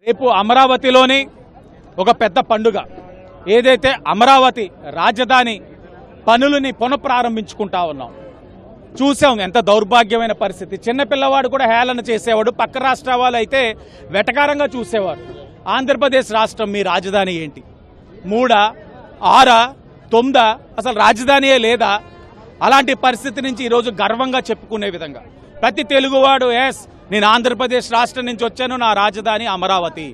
రేపు అమరావతిలోని ఒక పెద్ద పండుగ ఏదైతే అమరావతి రాజధాని పనులని పునఃప్రారంభించుకుంటా ఉన్నాం. చూసాం ఎంత దౌర్భాగ్యమైన పరిస్థితి. చిన్నపిల్లవాడు కూడా హేళన చేసేవాడు, పక్క రాష్ట్ర వాళ్ళు అయితే వెటకారంగా చూసేవారు. ఆంధ్రప్రదేశ్ రాష్ట్రం మీ రాజధాని ఏంటి? 3, 6, 9 అసలు రాజధానియే లేదా? అలాంటి పరిస్థితి నుంచి ఈరోజు గర్వంగా చెప్పుకునే విధంగా ప్రతి తెలుగువాడు ఎస్ నేను ఆంధ్రప్రదేశ్ రాష్ట్రం నుంచి వచ్చాను, నా రాజధాని అమరావతి.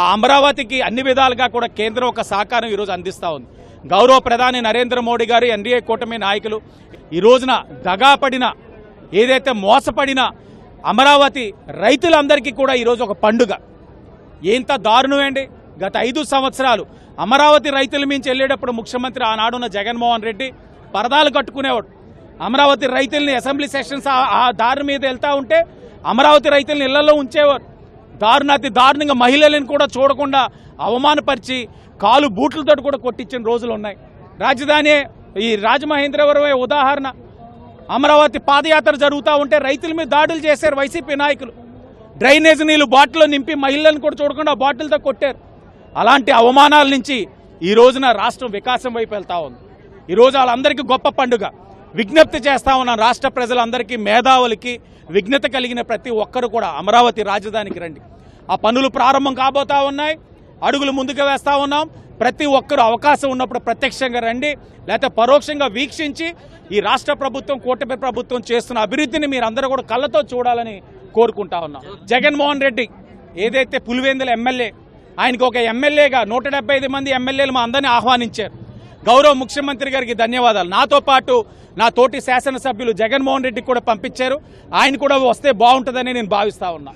ఆ అమరావతికి అన్ని విధాలుగా కూడా కేంద్రం ఒక సహకారం ఈరోజు అందిస్తూ ఉంది. గౌరవ ప్రధాని నరేంద్ర మోడీ గారు, ఎన్డీఏ కూటమి నాయకులు ఈ రోజున దగాపడిన ఏదైతే మోసపడిన అమరావతి రైతులందరికీ కూడా ఈరోజు ఒక పండుగ. ఎంత దారుణమండి. గత 5 సంవత్సరాలు అమరావతి రైతుల మించి వెళ్ళేటప్పుడు ముఖ్యమంత్రి ఆనాడున్న జగన్మోహన్ రెడ్డి పరదాలు కట్టుకునేవాడు. అమరావతి రైతుల్ని అసెంబ్లీ సెషన్స్ ఆ దారి మీద వెళ్తూ ఉంటే అమరావతి రైతుల్ని ఇళ్లలో ఉంచేవారు. దారుణాతి దారుణంగా మహిళలను కూడా చూడకుండా అవమానపరిచి కాలు బూట్లతో కూడా కొట్టించిన రోజులు ఉన్నాయి. రాజధాని ఈ రాజమహేంద్రవరమే ఉదాహరణ. అమరావతి పాదయాత్ర జరుగుతూ ఉంటే రైతుల మీద దాడులు చేశారు వైసీపీ నాయకులు. డ్రైనేజ్ నీళ్లు బాటిల్లో నింపి మహిళలను కూడా చూడకుండా బాటిల్తో కొట్టారు. అలాంటి అవమానాల నుంచి ఈ రోజున రాష్ట్రం వికాసం వైపు వెళ్తా ఉంది. ఈరోజు వాళ్ళందరికీ గొప్ప పండుగ. విజ్ఞప్తి చేస్తా ఉన్నాను రాష్ట్ర ప్రజలందరికీ, మేధావులకి, విజ్ఞత కలిగిన ప్రతి ఒక్కరు కూడా అమరావతి రాజధానికి రండి. ఆ పనులు ప్రారంభం కాబోతా ఉన్నాయి, అడుగులు ముందుకు వేస్తా ఉన్నాం. ప్రతి ఒక్కరు అవకాశం ఉన్నప్పుడు ప్రత్యక్షంగా రండి, లేకపోతే పరోక్షంగా వీక్షించి ఈ రాష్ట్ర ప్రభుత్వం, కూటమి ప్రభుత్వం చేస్తున్న అభివృద్ధిని మీరందరూ కూడా కళ్ళతో చూడాలని కోరుకుంటా ఉన్నాం. జగన్మోహన్ రెడ్డి ఏదైతే పులివెందుల ఎమ్మెల్యే, ఆయనకు ఒక ఎమ్మెల్యేగా 175 మంది ఎమ్మెల్యేలు మా అందరినీ ఆహ్వానించారు. గౌరవ ముఖ్యమంత్రి గారికి ధన్యవాదాలు. నాతో పాటు నా తోటి శాసనసభ్యులు జగన్మోహన్ రెడ్డికి కూడా పంపించారు. ఆయన కూడా వస్తే బాగుంటుందని నేను భావిస్తా ఉన్నా.